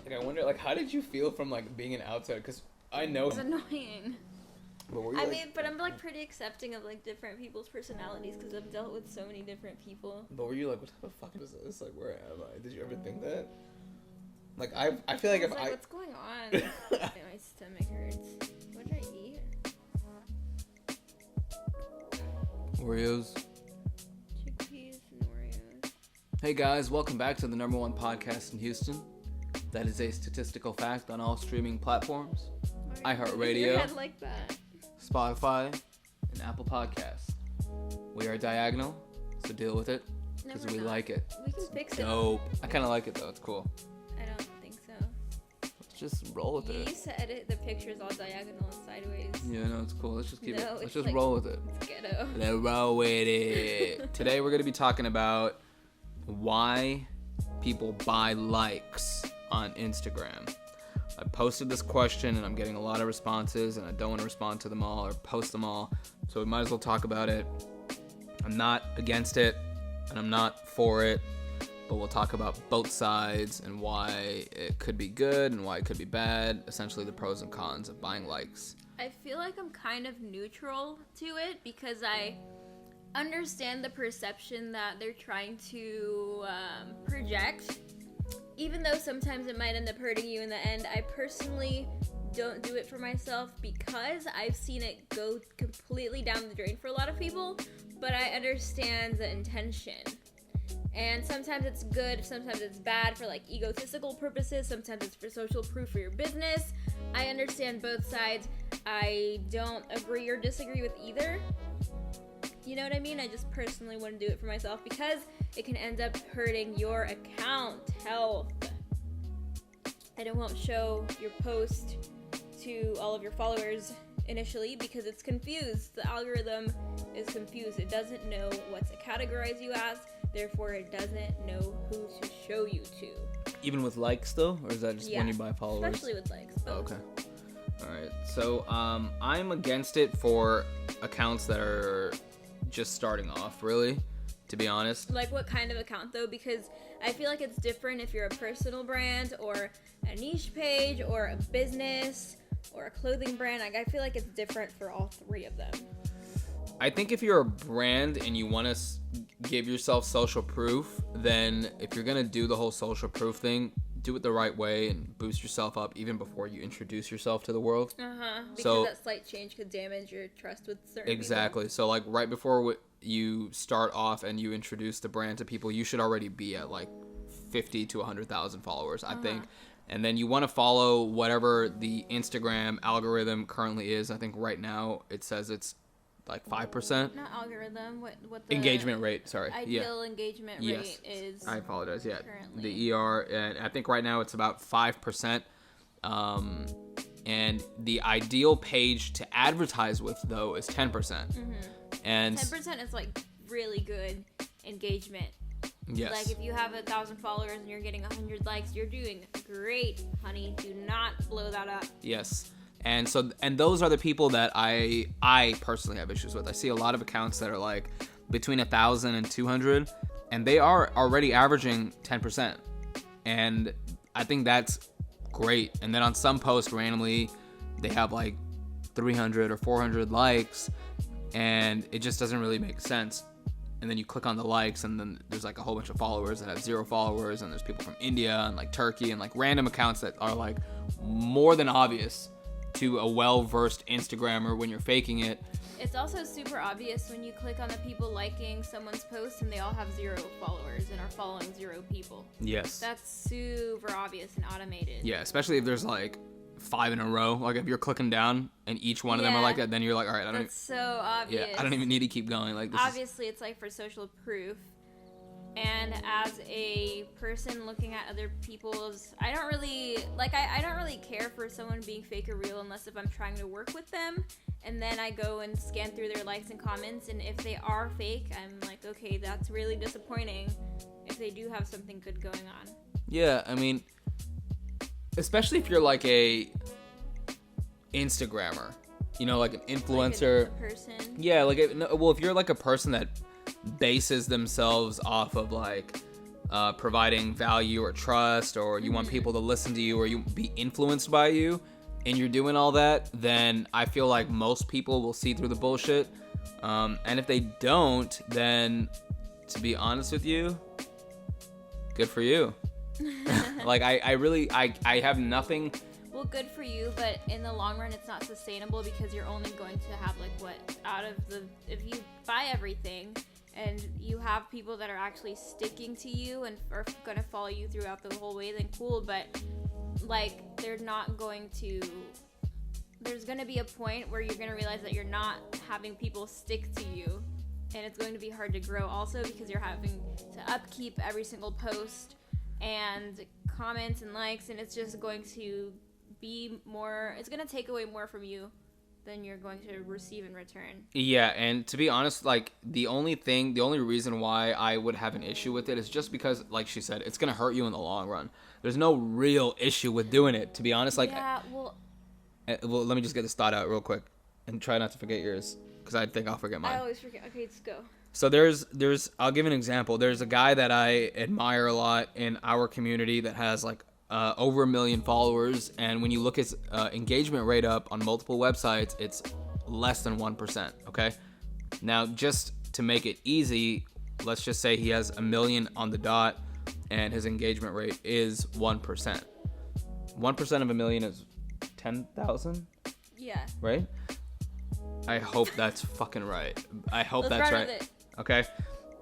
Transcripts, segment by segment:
Like, I wonder, like, how did you feel from, like, being an outsider? Because I know... It's annoying. But were you, but I'm, like, pretty accepting of, like, different people's personalities because I've dealt with so many different people. But were you like, what type of fuck is this? Like, where am I? Did you ever think that? Like, I feel like if I... What's going on? My stomach hurts. What did I eat? Oreos. Chickpeas and Oreos. Hey guys, welcome back to the #1 podcast in Houston. That is a statistical fact on all streaming platforms. iHeartRadio, Your head like that. Spotify, and Apple Podcasts. We are diagonal, so deal with it, because we like it. We can fix it. Dope. I kind of like it though, it's cool. I don't think so. Let's just roll with You it. used to edit the pictures all diagonal and sideways. Yeah, no, it's cool. Let's just keep it. Let's it's just like, roll with it. It's ghetto. Let's roll with it. Today we're going to be talking about why people buy likes on Instagram. I posted this question and I'm getting a lot of responses and I don't want to respond to them all or post them all, so we might as well talk about it. I'm not against it and I'm not for it, but we'll talk about both sides and why it could be good and why it could be bad, essentially the pros and cons of buying likes. I feel like I'm kind of neutral to it because I understand the perception that they're trying to project. Even though sometimes it might end up hurting you in the end, I personally don't do it for myself because I've seen it go completely down the drain for a lot of people, but I understand the intention. And sometimes it's good, sometimes it's bad for like egotistical purposes, sometimes it's for social proof for your business. I understand both sides. I don't agree or disagree with either. You know what I mean? I just personally want to do it for myself because it can end up hurting your account health. And it won't show your post to all of your followers initially because it's confused. The algorithm is confused. It doesn't know what to categorize you as. Therefore, it doesn't know who to show you to. Even with likes though? Or is that just when you buy followers? Especially with likes. Both. Okay. Alright. So, I'm against it for accounts that are just starting off, really, to be honest. Like what kind of account though? Because I feel like it's different if you're a personal brand or a niche page or a business or a clothing brand. Like I feel like it's different for all three of them. I think if you're a brand and you want to give yourself social proof, then if you're going to do the whole social proof thing, do it the right way and boost yourself up even before you introduce yourself to the world. Because that slight change could damage your trust with certain Exactly. people. So like right before you start off and you introduce the brand to people, you should already be at like 50 to 100,000 followers, I think. And then you want to follow whatever the Instagram algorithm currently is. I think right now it says it's like 5%. Not algorithm. What the engagement rate? Sorry. Ideal engagement rate is. I apologize. Yeah. Currently. The ER, and I think right now it's about 5%. And the ideal page to advertise with though is 10%. And 10% is like really good engagement. Yes. Like if you have 1,000 followers and you're getting 100 likes, you're doing great, honey. Do not blow that up. Yes. And those are the people that I personally have issues with. I see a lot of accounts that are like between 1,000 and 200, and they are already averaging 10%. And I think that's great. And then on some posts randomly, they have like 300 or 400 likes, and it just doesn't really make sense. And then you click on the likes, and then there's like a whole bunch of followers that have 0 followers, and there's people from India and like Turkey and like random accounts that are like more than obvious to a well-versed Instagrammer when you're faking it. It's also super obvious when you click on the people liking someone's post and they all have 0 followers and are following 0 people. Yes. That's super obvious and automated. Yeah, especially if there's like 5 in a row. Like if you're clicking down and each one of them are like that, then you're like, all right, that's so obvious. Yeah, I don't even need to keep going. Like this obviously, it's like for social proof. And as a person looking at other people's, I don't really care for someone being fake or real unless if I'm trying to work with them. And then I go and scan through their likes and comments. And if they are fake, I'm like, okay, that's really disappointing if they do have something good going on. Yeah, I mean, especially if you're like a Instagrammer, you know, like an influencer. Like a person. Yeah, like, if you're like a person that bases themselves off of like providing value or trust, or you want people to listen to you, or you be influenced by you, and you're doing all that, then I feel like most people will see through the bullshit. And if they don't, then to be honest with you, good for you. Like I have nothing. Well, good for you, but in the long run, it's not sustainable because you're only going to have if you buy everything and you have people that are actually sticking to you and are going to follow you throughout the whole way, then cool, but like there's going to be a point where you're going to realize that you're not having people stick to you, and it's going to be hard to grow also because you're having to upkeep every single post and comments and likes, and it's just going to be more, it's going to take away more from you than you're going to receive in return. Yeah, and to be honest, like the only reason why I would have an issue with it is just because, like she said, it's going to hurt you in the long run. There's no real issue with doing it, to be honest. Like, yeah, well, let me just get this thought out real quick and try not to forget yours, because I think I'll forget mine. I always forget. Okay, let's go. So there's I'll give an example. There's a guy that I admire a lot in our community that has like over 1 million followers, and when you look at engagement rate up on multiple websites, it's less than 1%. Okay, now just to make it easy, let's just say he has 1 million on the dot, and his engagement rate is 1%. 1% of 1 million is 10,000. Yeah. Right? I hope that's fucking right. I hope Let's that's run right. with it. Okay.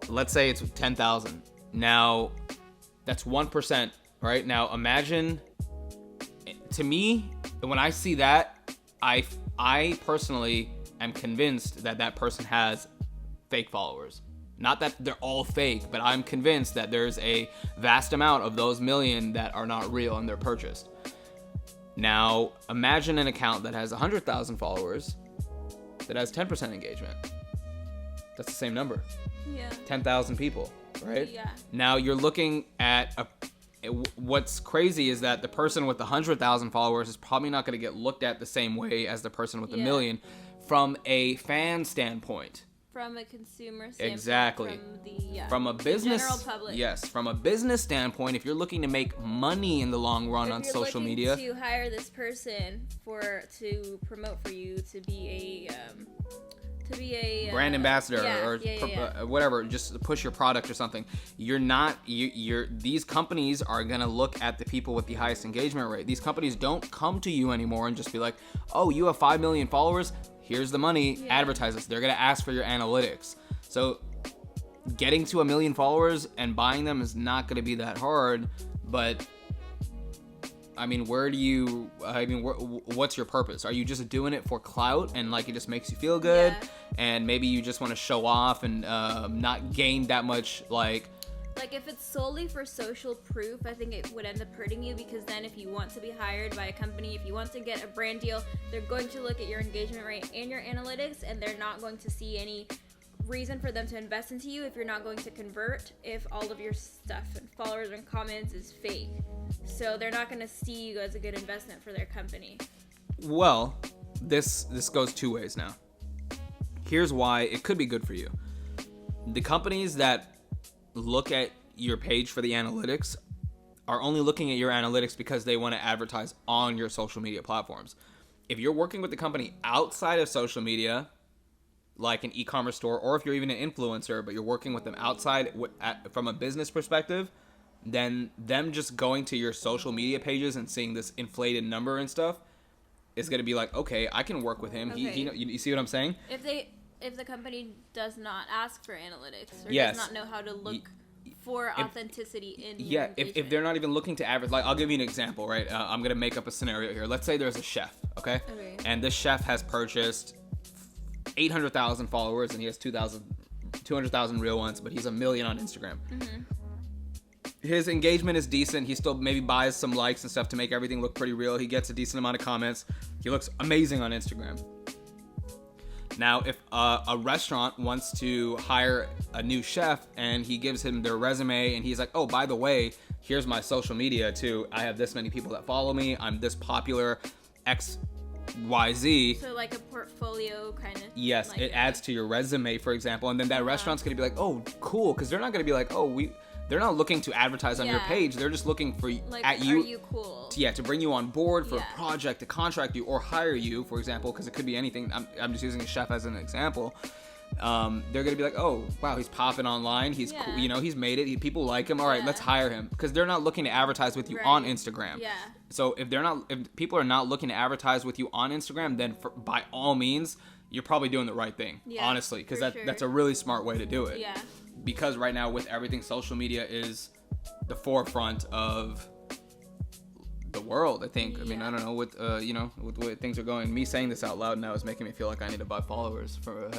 Let's say it's 10,000. Now, that's 1%, right? Now, imagine, to me, when I see that, I personally am convinced that that person has fake followers. Not that they're all fake, but I'm convinced that there's a vast amount of those 1 million that are not real and they're purchased. Now, imagine an account that has 100,000 followers that has 10% engagement. That's the same number. Yeah. 10,000 people, right? Yeah. Now you're looking at what's crazy is that the person with 100,000 followers is probably not going to get looked at the same way as the person with 1 million from a fan standpoint. From a consumer standpoint. Exactly. From a business, general public. Yes, from a business standpoint, if you're looking to make money in the long run on social media, if you're looking to hire this person to promote for you to be a brand ambassador whatever, just to push your product or something, these companies are going to look at the people with the highest engagement rate. These companies don't come to you anymore and just be like, oh, you have 5 million followers, here's the money, advertise this. They're going to ask for your analytics. So getting to 1 million followers and buying them is not going to be that hard, but I mean, what's your purpose? Are you just doing it for clout and like it just makes you feel good? Yeah. And maybe you just want to show off and not gain that much like if it's solely for social proof, I think it would end up hurting you, because then if you want to be hired by a company, if you want to get a brand deal, they're going to look at your engagement rate and your analytics, and they're not going to see any reason for them to invest into you if you're not going to convert, if all of your stuff and followers and comments is fake. So they're not going to see you as a good investment for their company. Well, this goes two ways now. Here's why it could be good for you. The companies that look at your page for the analytics are only looking at your analytics because they want to advertise on your social media platforms. If you're working with the company outside of social media, like an e-commerce store, or if you're even an influencer, but you're working with them outside from a business perspective, then them just going to your social media pages and seeing this inflated number and stuff is going to be like, okay, I can work with him. Okay. You see what I'm saying? If the company does not ask for analytics or Yes. does not know how to look for authenticity in your Yeah, engagement. if they're not even looking to advertise, like I'll give you an example, right? I'm going to make up a scenario here. Let's say there's a chef, okay? And this chef has purchased 800,000 followers and he has 200,000 real ones, but he's 1 million on Instagram. Mm-hmm. His engagement is decent. He still maybe buys some likes and stuff to make everything look pretty real. He gets a decent amount of comments. He looks amazing on Instagram. Now, if a restaurant wants to hire a new chef and he gives him their resume and he's like, oh, by the way, here's my social media too. I have this many people that follow me. I'm this popular, XYZ. So like a portfolio kind of. Yes, it adds to your resume, for example. And then that restaurant's going to be like, oh, cool. Because they're not going to be like, oh, they're not looking to advertise on your page. They're just looking for at you. Are you cool? To bring you on board for a project, to contract you or hire you, for example, because it could be anything. I'm just using a chef as an example. They're gonna be like, oh wow, he's popping online, he's cool, he's made it, people like him, all right, let's hire him, because they're not looking to advertise with you on Instagram. So if people are not looking to advertise with you on Instagram, then by all means you're probably doing the right thing, honestly, because that's a really smart way to do it. Because right now with everything, social media is the forefront of the world, I think. I mean, I don't know, with with the way things are going, me saying this out loud now is making me feel like I need to buy followers for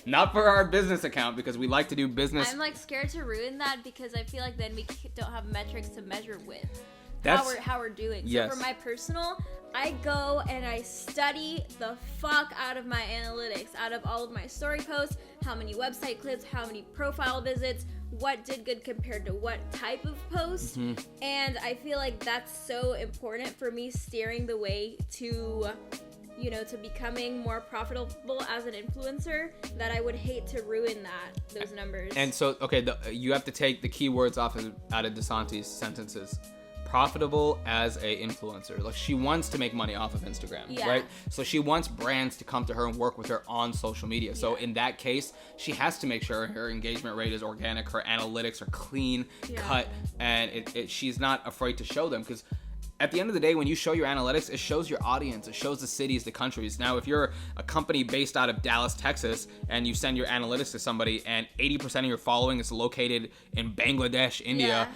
not for our business account, because we like to do business. I'm like scared to ruin that, because I feel like then we don't have metrics to measure with how we're doing. So for my personal, I go and I study the fuck out of my analytics, out of all of my story posts, how many website clicks, how many profile visits, what did good compared to what type of post. And I feel like that's so important for me steering the way to to becoming more profitable as an influencer, that I would hate to ruin those numbers. And so you have to take the keywords out of DeSanti's sentences. Profitable as a influencer. Like, she wants to make money off of Instagram, right? So she wants brands to come to her and work with her on social media. So in that case, she has to make sure her engagement rate is organic, her analytics are clean cut, and she's not afraid to show them, because at the end of the day, when you show your analytics, it shows your audience, it shows the cities, the countries. Now, if you're a company based out of Dallas, Texas, and you send your analytics to somebody and 80% of your following is located in Bangladesh, India,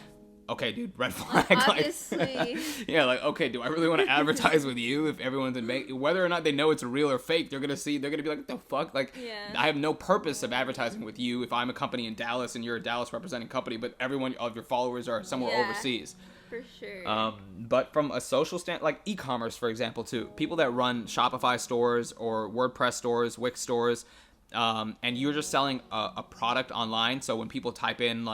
okay, dude, red flag. Obviously. Okay, do I really want to advertise with you if everyone's in whether or not they know it's real or fake, they're gonna be like, what the fuck? I have no purpose of advertising with you if I'm a company in Dallas and you're a Dallas representing company, but everyone of your followers are somewhere overseas. For sure. But from a social stand, like e-commerce, for example, too, people that run Shopify stores or WordPress stores, Wix stores, and you're just selling a product online. So when people type in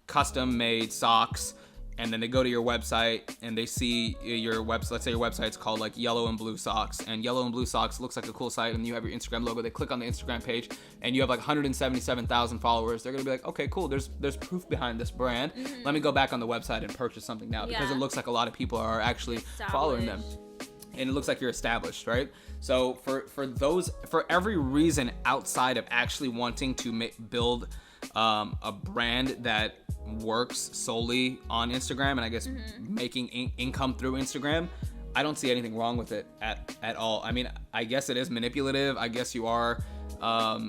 custom made socks, and then they go to your website and they see your website, let's say your website's called like Yellow and Blue Socks, and Yellow and Blue Socks looks like a cool site, and you have your Instagram logo, they click on the Instagram page and you have like 177,000 followers. They're gonna be like, okay, cool, there's proof behind this brand. Let me go back on the website and purchase something now, because it looks like a lot of people are actually following them, and it looks like you're established, right? So for every reason outside of actually wanting to build a brand that works solely on Instagram, and I guess making income through Instagram, I don't see anything wrong with it at all. I mean, I guess it is manipulative. I guess you are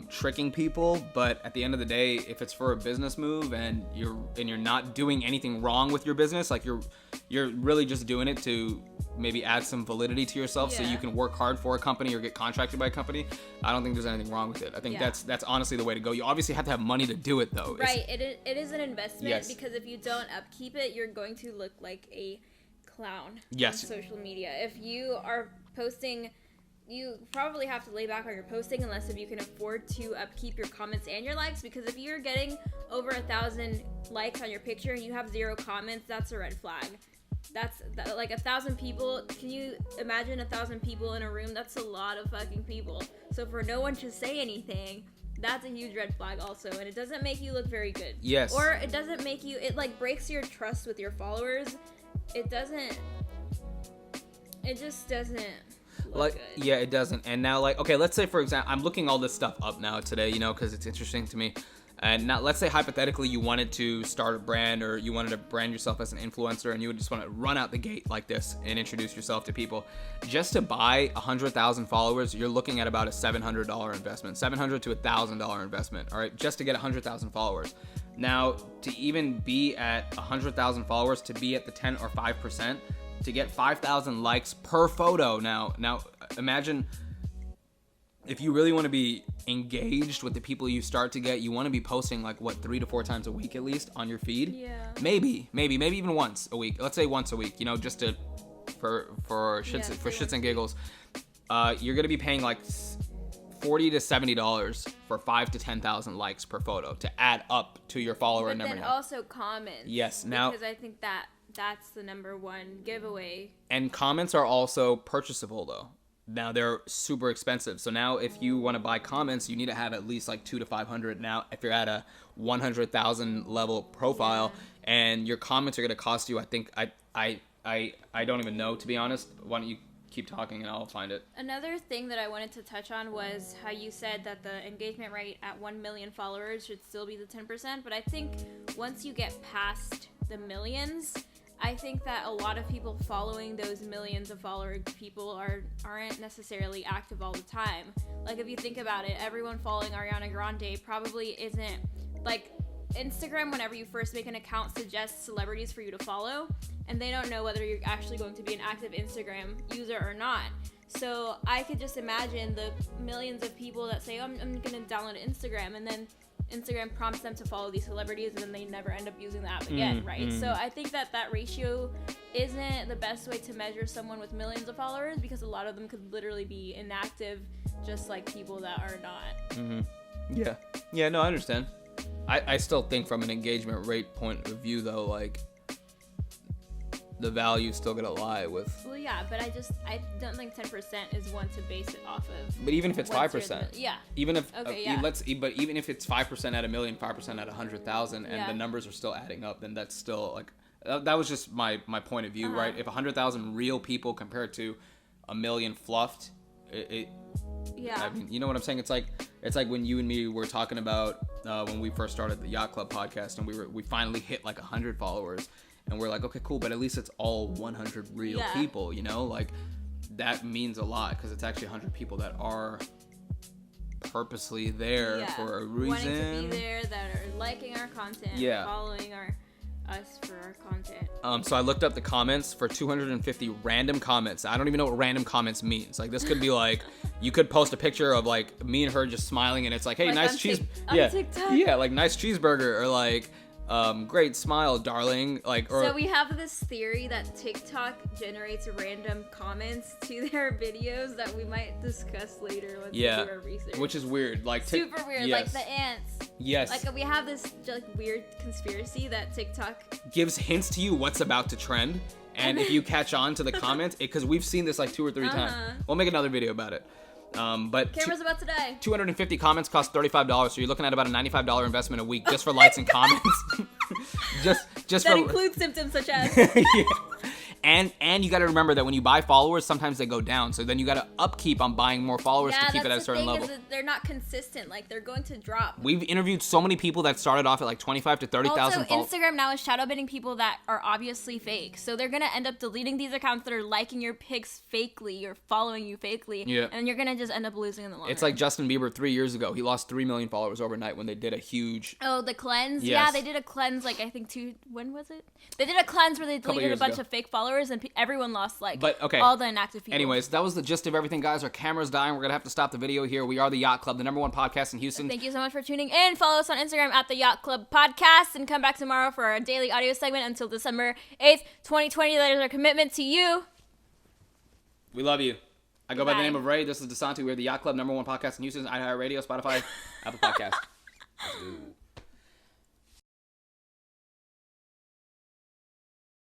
tricking people, but at the end of the day, if it's for a business move and you're not doing anything wrong with your business, like you're really just doing it to maybe add some validity to yourself so you can work hard for a company or get contracted by a company, I don't think there's anything wrong with it. I think that's honestly the way to go. You obviously have to have money to do it, though. Right. It is an investment, because if you don't upkeep it, you're going to look like a clown on social media. If you are posting, you probably have to lay back on your posting, unless if you can afford to upkeep your comments and your likes, because if you're getting over 1,000 likes on your picture and you have 0 comments, that's a red flag. That's like 1,000 people. Can you imagine 1,000 people in a room? That's a lot of fucking people. So for no one to say anything, that's a huge red flag also, and it doesn't make you look very good. Yes. Or it doesn't make you, it like breaks your trust with your followers. It just doesn't look good. Yeah, it doesn't. And now, okay, let's say, for example, I'm looking all this stuff up now today, because it's interesting to me. And now, let's say hypothetically you wanted to start a brand, or you wanted to brand yourself as an influencer, and you would just want to run out the gate like this and introduce yourself to people. Just to buy 100,000 followers, you're looking at about a $700 investment, $700 to $1,000 investment, all right, just to get 100,000 followers. Now, to even be at 100,000 followers, to be at the 10 or 5%, to get 5,000 likes per photo. Now, imagine if you really want to be engaged with the people you start to get, you want to be posting 3 to 4 times a week at least on your feed. Yeah. Maybe even once a week. Let's say once a week. Just for shits and giggles. You're gonna be paying $40 to $70 for 5,000 to 10,000 likes per photo to add up to your follower number. But then also comments. Yes. Now, because I think that's the number one giveaway. And comments are also purchasable though. now they're super expensive. So now if you want to buy comments, you need to have at least like 200 to 500. Now, if you're at a 100,000 level profile and your comments are going to cost you, I think I don't even know, to be honest. Why don't you keep talking and I'll find it. Another thing that I wanted to touch on was how you said that the engagement rate at 1 million followers should still be the 10%, but I think once you get past the millions, I think that a lot of people following those millions of follower people aren't necessarily active all the time. Like, if you think about it, everyone following Ariana Grande probably isn't, like, Instagram, whenever you first make an account, suggests celebrities for you to follow, and they don't know whether you're actually going to be an active Instagram user or not. So I could just imagine the millions of people that say, oh, I'm going to download Instagram, and then Instagram prompts them to follow these celebrities, and then they never end up using the app again, right? So I think that ratio isn't the best way to measure someone with millions of followers, because a lot of them could literally be inactive, just like people that are not. Yeah, no, I understand. I still think from an engagement rate point of view, though, like, the value's still gonna lie with. Well, yeah, but I don't think 10% is one to base it off of. But even if it's 5%, yeah. Even if but even if it's 5% at a million, 5% at 100,000, and the numbers are still adding up, then that's still like that was just my point of view, right? If 100,000 real people compared to a million fluffed, yeah. I mean, you know what I'm saying? It's like when you and me were talking about when we first started the Yacht Club podcast, and we finally hit like 100 followers. And we're like, okay, cool, but at least it's all 100 real people, you know? Like, that means a lot, because it's actually 100 people that are purposely there for a reason. Wanting to be there, that are liking our content, following us for our content. So I looked up the comments for 250 random comments. I don't even know what random comments means. Like, this could be like, you could post a picture of like me and her just smiling, and it's like, hey, like nice cheese, like nice cheeseburger, or like, great smile, darling. Like, or so we have this theory that TikTok generates random comments to their videos that we might discuss later once we do our research. Which is weird. Like, super weird. Like the ants. Yes. Like, we have this like weird conspiracy that TikTok gives hints to you what's about to trend, and if you catch on to the comments, because we've seen this like 2 or 3 times. We'll make another video about it. But cameras about today. 250 comments cost $35, so you're looking at about a $95 investment a week just for likes and comments. just that includes symptoms such as. And you got to remember that when you buy followers, sometimes they go down. So then you got to upkeep on buying more followers to keep it at a certain level. Is they're not consistent. Like, they're going to drop. We've interviewed so many people that started off at like 25 to 30,000 followers. Also, Instagram now is shadow banning people that are obviously fake. So they're going to end up deleting these accounts that are liking your pics fakely or following you fakely. Yeah. And you're going to just end up losing in the long It's run. like Justin Bieber 3 years ago. He lost 3 million followers overnight when they did a huge... Oh, the cleanse? Yes. Yeah, they did a cleanse, like, I think when was it? They did a cleanse where they deleted a bunch of fake followers, and everyone lost, like, all the inactive people. Anyways, that was the gist of everything, guys. Our camera's dying. We're going to have to stop the video here. We are the Yacht Club, the #1 podcast in Houston. Thank you so much for tuning in. Follow us on Instagram at the Yacht Club Podcast, and come back tomorrow for our daily audio segment until December 8th, 2020. That is our commitment to you. We love you. I go by the name of Ray. This is DeSanti. We're the Yacht Club, #1 podcast in Houston, iHeartRadio, Spotify, Apple Podcast. Let's go.